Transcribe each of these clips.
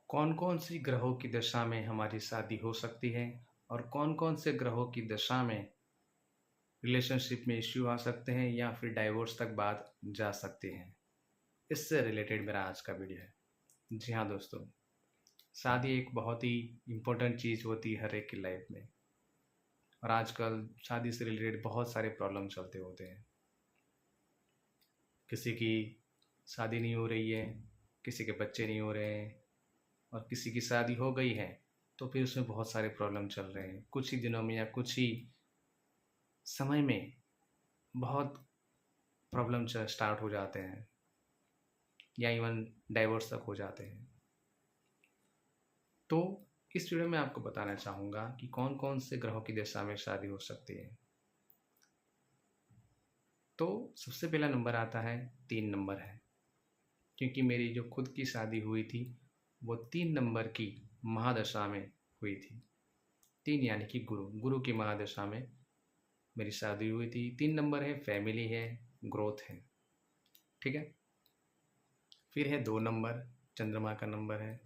कौन कौन सी ग्रहों की दशा में हमारी शादी हो सकती है और कौन कौन से ग्रहों की दशा में रिलेशनशिप में इश्यू आ सकते हैं या फिर डाइवोर्स तक बात जा सकती है। इससे रिलेटेड मेरा आज का वीडियो है। जी हाँ दोस्तों, शादी एक बहुत ही इम्पोर्टेंट चीज़ होती है हर एक की लाइफ में। और आजकल शादी से रिलेटेड बहुत सारे प्रॉब्लम चलते होते हैं। किसी की शादी नहीं हो रही है, किसी के बच्चे नहीं हो रहे हैं, और किसी की शादी हो गई है तो फिर उसमें बहुत सारे प्रॉब्लम चल रहे हैं। कुछ ही दिनों में या कुछ ही समय में बहुत प्रॉब्लम स्टार्ट हो जाते हैं या इवन डाइवोर्स तक हो जाते हैं। तो इस वीडियो में आपको बताना चाहूँगा कि कौन कौन से ग्रहों की दशा में शादी हो सकती है। तो सबसे पहला नंबर आता है 3 नंबर है, क्योंकि मेरी जो खुद की शादी हुई थी वो 3 नंबर की महादशा में हुई थी। 3 यानी कि गुरु की महादशा में मेरी शादी हुई थी। 3 नंबर है, फैमिली है, ग्रोथ है। ठीक है। फिर है 2 नंबर, चंद्रमा का नंबर है,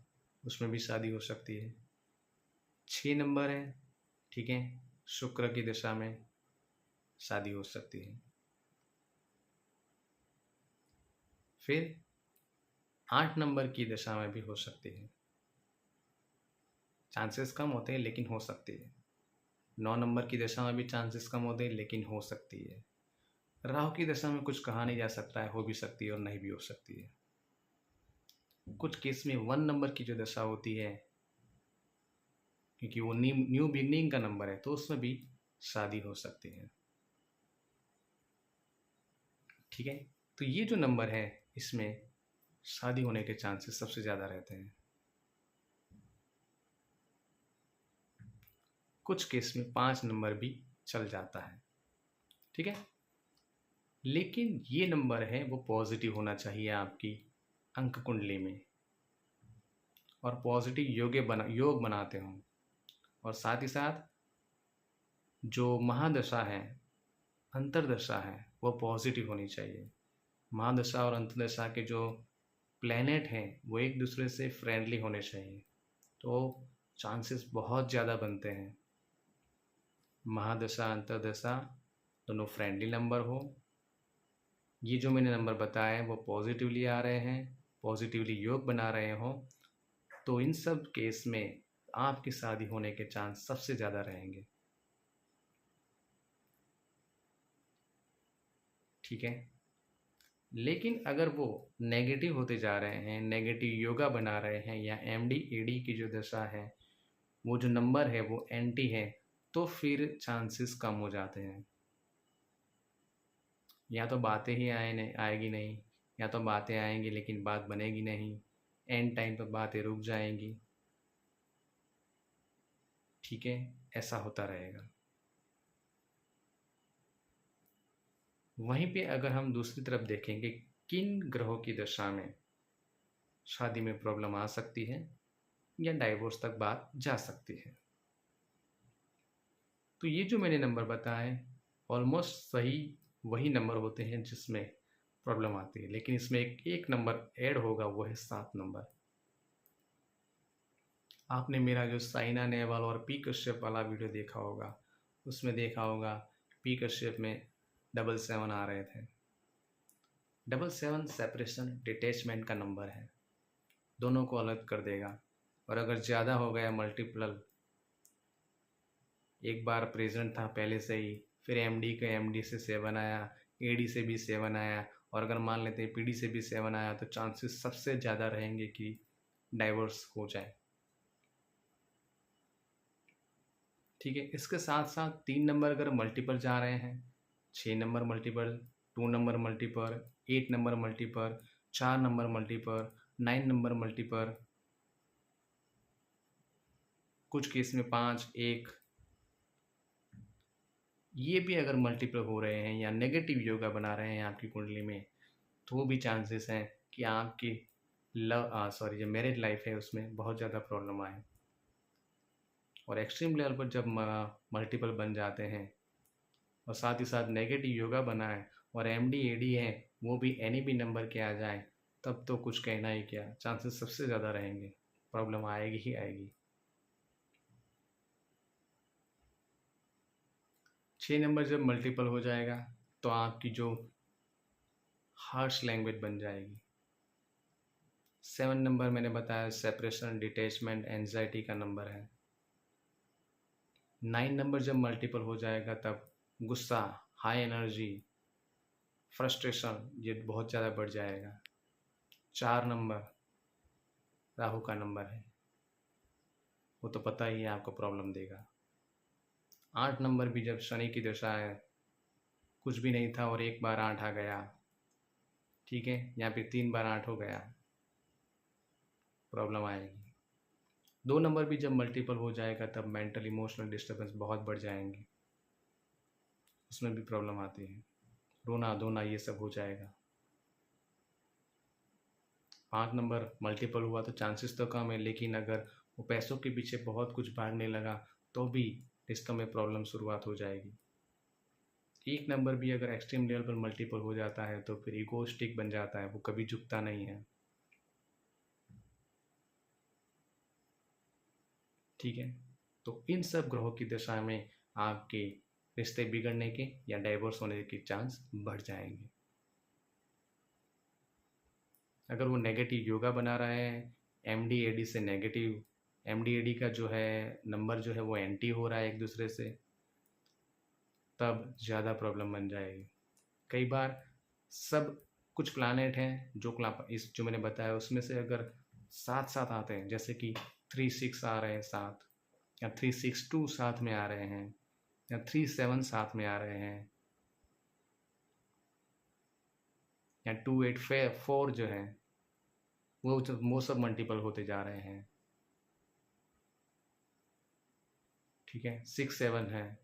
उसमें भी शादी हो सकती है। 6 नंबर है, ठीक है, शुक्र की दशा में शादी हो सकती है। फिर 8 नंबर की दशा में भी हो सकती है। चांसेस कम होते हैं लेकिन हो सकती है। 9 नंबर की दशा में भी चांसेस कम होते हैं लेकिन हो सकती है। राहु की दशा में कुछ कहा नहीं जा सकता है, हो भी सकती है और नहीं भी हो सकती है। कुछ केस में 1 नंबर की जो दशा होती है, क्योंकि वो न्यू बिगनिंग का नंबर है, तो उसमें भी शादी हो सकती है। ठीक है। तो ये जो नंबर है इसमें शादी होने के चांसेस सबसे ज़्यादा रहते हैं। कुछ केस में 5 नंबर भी चल जाता है। ठीक है। लेकिन ये नंबर है वो पॉजिटिव होना चाहिए आपकी अंक कुंडली में, और पॉजिटिव योग बनाते हों, और साथ ही साथ जो महादशा है, अंतर्दशा है, वो पॉजिटिव होनी चाहिए। महादशा और अंतर्दशा के जो प्लैनेट हैं वो एक दूसरे से फ्रेंडली होने चाहिए, तो चांसेस बहुत ज़्यादा बनते हैं महादशा अंतर्दशा दोनों फ्रेंडली नंबर हो। ये जो मैंने नंबर बताए हैं वो पॉजिटिवली आ रहे हैं, पॉजिटिवली योग बना रहे हों, तो इन सब केस में आपकी शादी होने के चांस सबसे ज़्यादा रहेंगे। ठीक है। लेकिन अगर वो नेगेटिव होते जा रहे हैं, नेगेटिव योगा बना रहे हैं, या एमडी एडी की जो दशा है, वो जो नंबर है वो एंटी है, तो फिर चांसेस कम हो जाते हैं। या तो बातें ही आएगी नहीं, या तो बातें आएंगी लेकिन बात बनेगी नहीं, एंड टाइम पर बातें रुक जाएंगी। ठीक है, ऐसा होता रहेगा। वहीं पे अगर हम दूसरी तरफ देखेंगे किन ग्रहों की दशा में शादी में प्रॉब्लम आ सकती है या डाइवोर्स तक बात जा सकती है, तो ये जो मैंने नंबर बताए ऑलमोस्ट सही वही नंबर होते हैं जिसमें प्रॉब्लम आती है, लेकिन इसमें एक नंबर ऐड होगा, वो है 7 नंबर। आपने मेरा जो साइना नेहवाल और पी कश्यप वाला वीडियो देखा होगा, उसमें देखा होगा पी कश्यप में 777 आ रहे थे। 777 सेपरेशन डिटैचमेंट का नंबर है, दोनों को अलग कर देगा। और अगर ज़्यादा हो गया मल्टीपल, एक बार प्रेजेंट था पहले से ही, फिर एमडी का एमडी से 7 आया, एडी से भी 7 आया, और अगर मान लेते हैं पीडी से भी 7 आया, तो चांसेस सबसे ज़्यादा रहेंगे कि डाइवोर्स हो जाए। ठीक है। इसके साथ साथ 3 नंबर अगर मल्टीपल जा रहे हैं, 6 number multiple, 2 number multiple, 8 number multiple, 4 number multiple, 9 number multiple, कुछ केस में 5, 1, ये भी अगर मल्टीपल हो रहे हैं या नेगेटिव योगा बना रहे हैं आपकी कुंडली में, तो भी चांसेस हैं कि आपकी जो मैरिज लाइफ है उसमें बहुत ज़्यादा प्रॉब्लम आए। और एक्सट्रीम लेवल पर जब मल्टीपल बन जाते हैं और साथ ही साथ नेगेटिव योगा बनाए और एमडी एडी है वो भी एनी भी नंबर के आ जाए, तब तो कुछ कहना ही क्या, चांसेस सबसे ज़्यादा रहेंगे। प्रॉब्लम आएगी ही आएगी। 6 नंबर जब मल्टीपल हो जाएगा तो आपकी जो हार्श लैंग्वेज बन जाएगी। 7 नंबर मैंने बताया सेपरेशन, डिटैचमेंट, एंजाइटी का नंबर है। 9 नंबर जब मल्टीपल हो जाएगा तब गुस्सा, हाई एनर्जी, फ्रस्ट्रेशन ये बहुत ज़्यादा बढ़ जाएगा। 4 नंबर राहु का नंबर है, वो तो पता ही है आपको प्रॉब्लम देगा। 8 नंबर भी जब शनि की दशा है, कुछ भी नहीं था और एक बार 8 आ गया, ठीक है, यहाँ पे 3 बार 8 हो गया, प्रॉब्लम आएगी। 2 नंबर भी जब मल्टीपल हो जाएगा तब मेंटल इमोशनल डिस्टर्बेंस बहुत बढ़ जाएंगे, उसमें भी प्रॉब्लम आती है, रोना धोना ये सब हो जाएगा। 5 नंबर मल्टीपल हुआ तो चांसेस तो कम है, लेकिन अगर वो पैसों के पीछे बहुत कुछ भागने लगा तो भी रिश्तों में प्रॉब्लम शुरुआत हो जाएगी। 1 नंबर भी अगर एक्सट्रीम लेवल पर मल्टीपल हो जाता है तो फिर इगोस्टिक बन जाता है, वो कभी झुकता नहीं है, ठीक है। तो इन सब ग्रहों की दशा में आपके रिश्ते बिगड़ने के या डाइवोर्स होने के चांस बढ़ जाएंगे। अगर वो नेगेटिव योगा बना रहे हैं, MD-AD से नेगेटिव, MD-AD का जो है नंबर जो है वो एंटी हो रहा है एक दूसरे से, तब ज़्यादा प्रॉब्लम बन जाएगी। कई बार सब कुछ प्लानेट हैं जो इस जो मैंने बताया उसमें से अगर साथ साथ आते हैं, जैसे कि 3-6 आ रहे हैं साथ, या 3-6-2 साथ में आ रहे हैं, या 3-7 साथ में आ रहे हैं, या 2-8-4 जो है वो सब मल्टीपल होते जा रहे हैं, ठीक है। 6-7 है,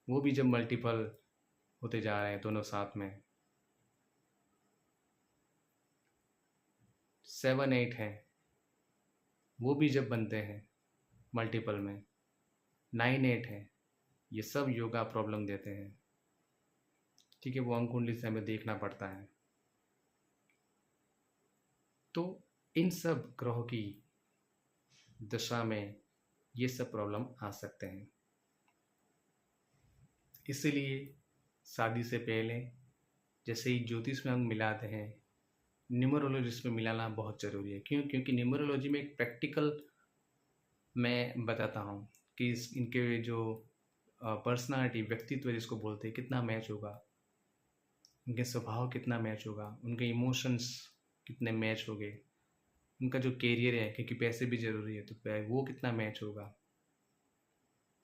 वो भी जब मल्टीपल होते जा रहे हैं दोनों साथ में। 7-8 है, वो भी जब बनते हैं मल्टीपल में। 9-8 है, ये सब योगा प्रॉब्लम देते हैं, ठीक है, वो अंक कुंडली से हमें देखना पड़ता है। तो इन सब ग्रहों की दशा में ये सब प्रॉब्लम आ सकते हैं, इसीलिए शादी से पहले जैसे ही ज्योतिष में हम मिलाते हैं, न्यूमरोलॉजिस्ट में मिलाना बहुत ज़रूरी है। क्योंकि न्यूमरोलॉजी में एक प्रैक्टिकल मैं बताता हूँ कि इनके जो पर्सनालिटी, व्यक्तित्व जिसको बोलते हैं, कितना मैच होगा, उनके स्वभाव कितना मैच होगा, उनके इमोशंस कितने मैच हो गए, उनका जो कैरियर है, क्योंकि पैसे भी ज़रूरी है, तो वो कितना मैच होगा,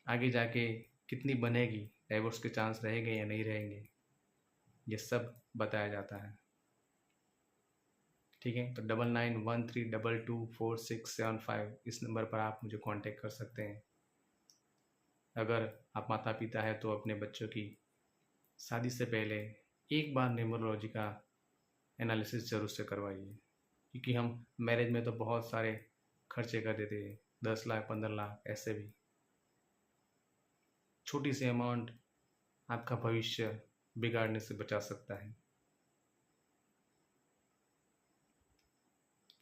आगे जाके कितनी बनेगी, डाइवोर्स के चांस रहेंगे या नहीं रहेंगे, ये सब बताया जाता है, ठीक है। तो 9913224675 इस नंबर पर आप मुझे कांटेक्ट कर सकते हैं। अगर आप माता पिता हैं तो अपने बच्चों की शादी से पहले एक बार न्यूमरोलॉजी का एनालिसिस ज़रूर से करवाइए, क्योंकि हम मैरिज में तो बहुत सारे खर्चे कर देते हैं, 10 लाख 15 लाख, ऐसे भी छोटी सी अमाउंट आपका भविष्य बिगाड़ने से बचा सकता है।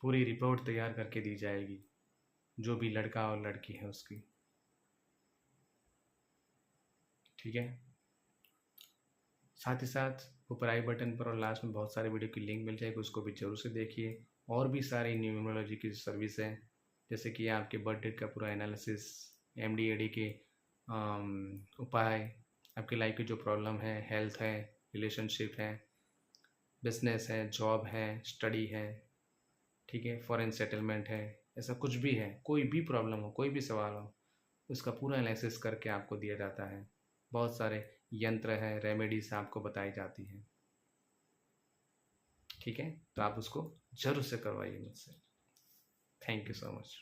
पूरी रिपोर्ट तैयार करके दी जाएगी जो भी लड़का और लड़की है उसकी, ठीक है। साथ ही साथ ऊपर आई बटन पर और लास्ट में बहुत सारे वीडियो की लिंक मिल जाएगी, उसको भी जरूर से देखिए। और भी सारी न्यूमरोलॉजी की सर्विस है, जैसे कि आपके बर्थ डेट का पूरा एनालिसिस, MD-AD के उपाय, आपकी लाइफ की जो प्रॉब्लम है, हेल्थ है, रिलेशनशिप है, बिजनेस है, जॉब है, स्टडी है, ठीक है, फॉरेन सेटलमेंट है, ऐसा कुछ भी है, कोई भी प्रॉब्लम हो, कोई भी सवाल हो, उसका पूरा एनालिसिस करके आपको दिया जाता है। बहुत सारे यंत्र है, रेमेडीज आपको बताई जाती हैं, ठीक है। तो आप उसको जरूर से करवाइए मुझसे। Thank you so much.